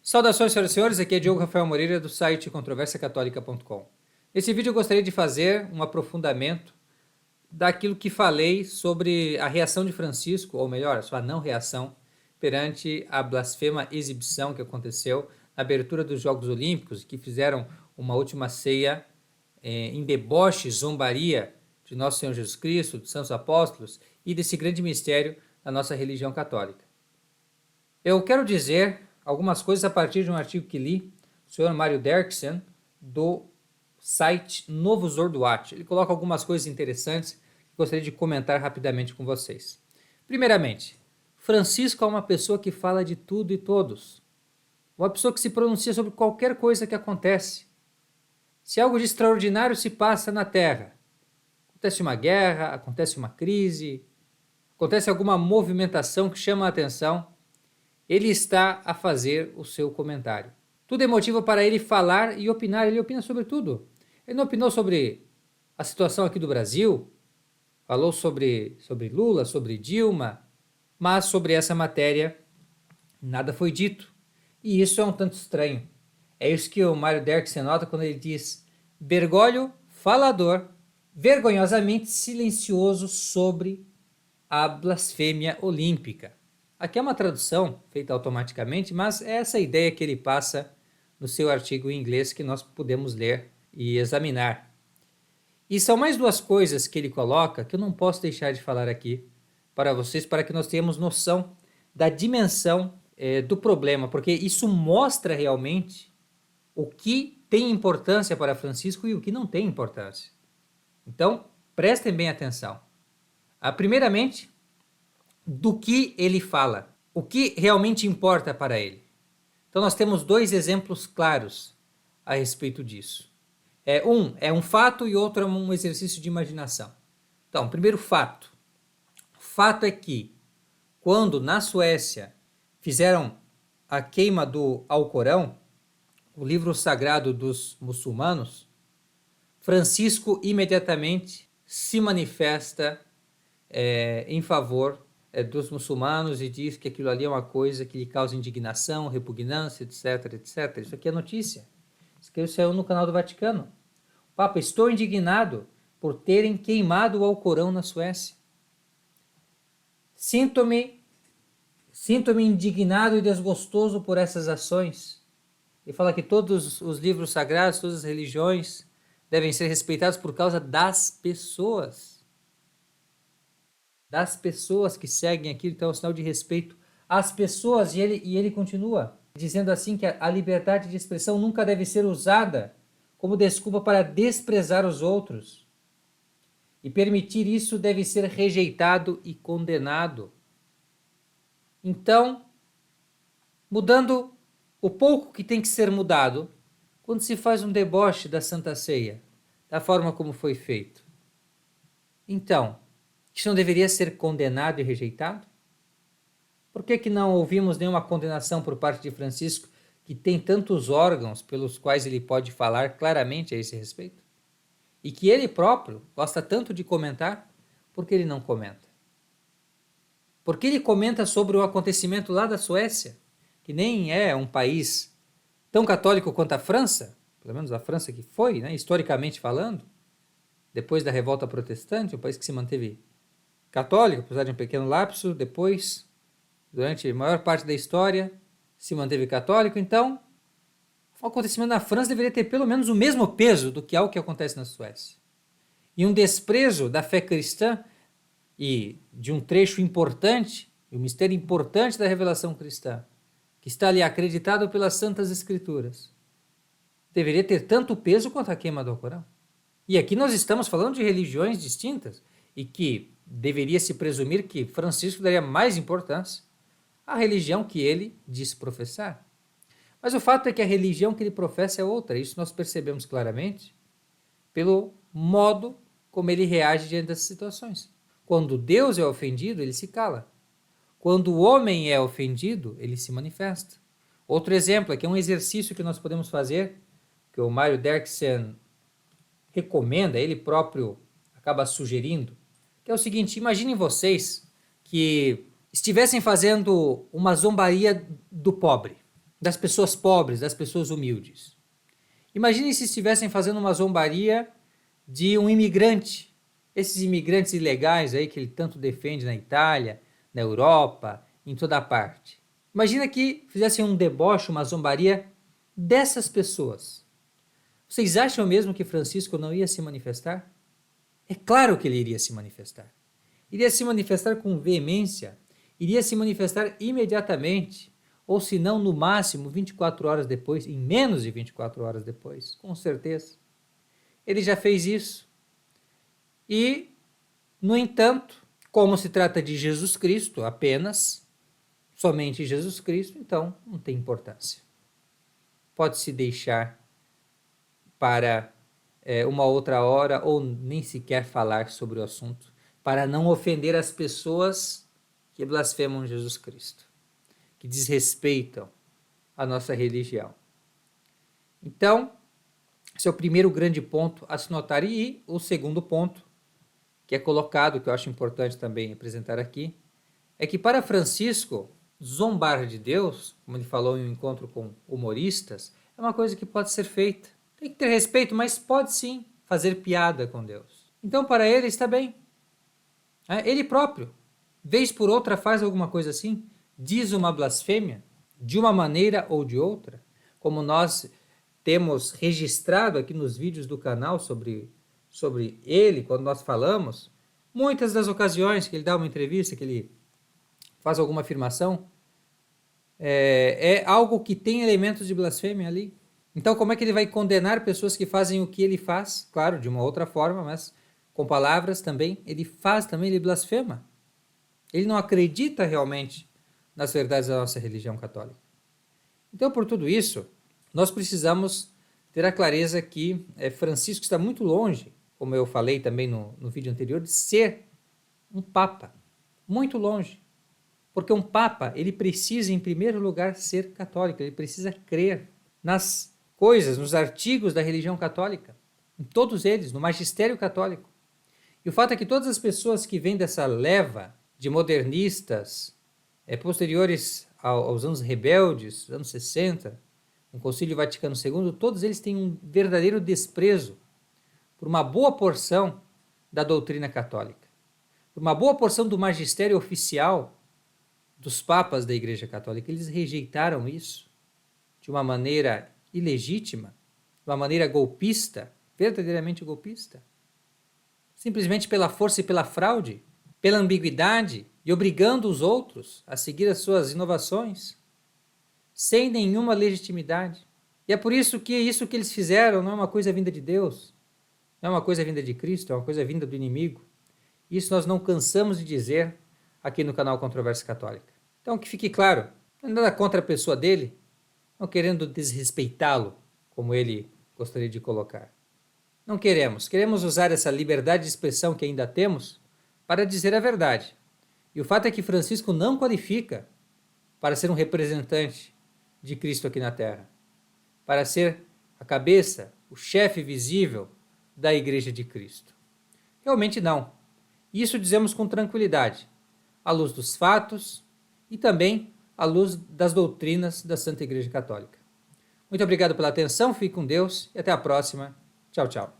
Saudações, senhoras e senhores, aqui é Diogo Rafael Moreira do site controversiacatólica.com. Nesse vídeo eu gostaria de fazer um aprofundamento daquilo que falei sobre a reação de Francisco, ou melhor, a sua não reação, perante a blasfema exibição que aconteceu na abertura dos Jogos Olímpicos, que fizeram uma última ceia em deboche, zombaria de Nosso Senhor Jesus Cristo, dos Santos Apóstolos e desse grande mistério da nossa religião católica. Eu quero dizer algumas coisas a partir de um artigo que li do Sr. Mário Derksen, do site Novo Zorduat. Ele coloca algumas coisas interessantes que gostaria de comentar rapidamente com vocês. Primeiramente, Francisco é uma pessoa que fala de tudo e todos. Uma pessoa que se pronuncia sobre qualquer coisa que acontece. Se algo de extraordinário se passa na Terra, acontece uma guerra, acontece uma crise, acontece alguma movimentação que chama a atenção, ele está a fazer o seu comentário. Tudo é motivo para ele falar e opinar. Ele opina sobre tudo. Ele não opinou sobre a situação aqui do Brasil, falou sobre Lula, sobre Dilma, mas sobre essa matéria nada foi dito. E isso é um tanto estranho. É isso que o Mário Derksen nota quando ele diz: Bergoglio, falador, vergonhosamente silencioso sobre a blasfêmia olímpica. Aqui é uma tradução feita automaticamente, mas é essa ideia que ele passa no seu artigo em inglês que nós podemos ler e examinar. E são mais duas coisas que ele coloca que eu não posso deixar de falar aqui para vocês, para que nós tenhamos noção da dimensão do problema, porque isso mostra realmente o que tem importância para Francisco e o que não tem importância. Então, prestem bem atenção. Primeiramente, do que ele fala, o que realmente importa para ele. Então nós temos dois exemplos claros a respeito disso. Um é um fato e outro é um exercício de imaginação. Então, primeiro fato. O fato é que quando na Suécia fizeram a queima do Alcorão, o livro sagrado dos muçulmanos, Francisco imediatamente se manifesta em favor dos muçulmanos e diz que aquilo ali é uma coisa que lhe causa indignação, repugnância, etc, etc. Isso aqui é notícia. Isso aqui saiu no canal do Vaticano. Papa, estou indignado por terem queimado o Alcorão na Suécia. Sinto-me indignado e desgostoso por essas ações. Ele fala que todos os livros sagrados, todas as religiões devem ser respeitados por causa das pessoas. Das pessoas que seguem aquilo, então é um sinal de respeito às pessoas, e ele continua dizendo assim que a liberdade de expressão nunca deve ser usada como desculpa para desprezar os outros, e permitir isso deve ser rejeitado e condenado. Então, mudando o pouco que tem que ser mudado, quando se faz um deboche da Santa Ceia, da forma como foi feito, então, isso não deveria ser condenado e rejeitado? Por que não ouvimos nenhuma condenação por parte de Francisco, que tem tantos órgãos pelos quais ele pode falar claramente a esse respeito? E que ele próprio gosta tanto de comentar, por que ele não comenta? Por que ele comenta sobre o acontecimento lá da Suécia, que nem é um país tão católico quanto a França, pelo menos a França que foi, né, historicamente falando, depois da revolta protestante, um país que se manteve católico, apesar de um pequeno lapso, depois, durante a maior parte da história, se manteve católico. Então, o acontecimento na França deveria ter pelo menos o mesmo peso do que algo que acontece na Suécia. E um desprezo da fé cristã e de um trecho importante, um mistério importante da revelação cristã, que está ali acreditado pelas Santas Escrituras, deveria ter tanto peso quanto a queima do Alcorão. E aqui nós estamos falando de religiões distintas e que deveria se presumir que Francisco daria mais importância à religião que ele diz professar. Mas o fato é que a religião que ele professa é outra. Isso nós percebemos claramente pelo modo como ele reage diante dessas situações. Quando Deus é ofendido, ele se cala. Quando o homem é ofendido, ele se manifesta. Outro exemplo aqui é um exercício que nós podemos fazer, que o Mário Derksen recomenda, ele próprio acaba sugerindo, que é o seguinte: imaginem vocês que estivessem fazendo uma zombaria do pobre. das pessoas pobres, das pessoas humildes. Imagine se estivessem fazendo uma zombaria de um imigrante, esses imigrantes ilegais aí que ele tanto defende na Itália, na Europa, em toda parte. Imagina que fizessem um deboche, uma zombaria dessas pessoas. Vocês acham mesmo que Francisco não ia se manifestar? É claro que ele iria se manifestar. Iria se manifestar com veemência, iria se manifestar imediatamente, ou se não, no máximo 24 horas depois, em menos de 24 horas depois, com certeza. Ele já fez isso. E, no entanto, como se trata de Jesus Cristo apenas, somente Jesus Cristo, então não tem importância. Pode-se deixar para uma outra hora ou nem sequer falar sobre o assunto, para não ofender as pessoas que blasfemam Jesus Cristo, que desrespeitam a nossa religião. Então, esse é o primeiro grande ponto a se notar. E o segundo ponto, que é colocado, que eu acho importante também apresentar aqui, é que para Francisco, zombar de Deus, como ele falou em um encontro com humoristas, é uma coisa que pode ser feita. Tem que ter respeito, mas pode sim fazer piada com Deus. Então, para ele, está bem. Ele próprio, vez por outra, faz alguma coisa assim, diz uma blasfêmia, de uma maneira ou de outra, como nós temos registrado aqui nos vídeos do canal sobre ele, quando nós falamos, muitas das ocasiões que ele dá uma entrevista, que ele faz alguma afirmação, é algo que tem elementos de blasfêmia ali. Então, como é que ele vai condenar pessoas que fazem o que ele faz? Claro, de uma outra forma, mas com palavras também. Ele faz também, ele blasfema. Ele não acredita realmente nas verdades da nossa religião católica. Então, por tudo isso, nós precisamos ter a clareza que Francisco está muito longe, como eu falei também no vídeo anterior, de ser um papa. Muito longe. Porque um papa, ele precisa, em primeiro lugar, ser católico. Ele precisa crer nas coisas, nos artigos da religião católica. Em todos eles, no magistério católico. E o fato é que todas as pessoas que vêm dessa leva de modernistas posteriores aos anos rebeldes, anos 60, no Concílio Vaticano II, todos eles têm um verdadeiro desprezo por uma boa porção da doutrina católica, por uma boa porção do magistério oficial dos papas da Igreja Católica. Eles rejeitaram isso de uma maneira ilegítima, de uma maneira golpista, verdadeiramente golpista, simplesmente pela força e pela fraude, pela ambiguidade e obrigando os outros a seguir as suas inovações sem nenhuma legitimidade. E é por isso que eles fizeram não é uma coisa vinda de Deus, não é uma coisa vinda de Cristo, é uma coisa vinda do inimigo. Isso nós não cansamos de dizer aqui no canal Controvérsia Católica. Então que fique claro, não é nada contra a pessoa dele, não querendo desrespeitá-lo, como ele gostaria de colocar. Não queremos usar essa liberdade de expressão que ainda temos para dizer a verdade. E o fato é que Francisco não qualifica para ser um representante de Cristo aqui na Terra, para ser a cabeça, o chefe visível da Igreja de Cristo. Realmente não. Isso dizemos com tranquilidade, à luz dos fatos e também à luz das doutrinas da Santa Igreja Católica. Muito obrigado pela atenção, fique com Deus e até a próxima. Tchau, tchau.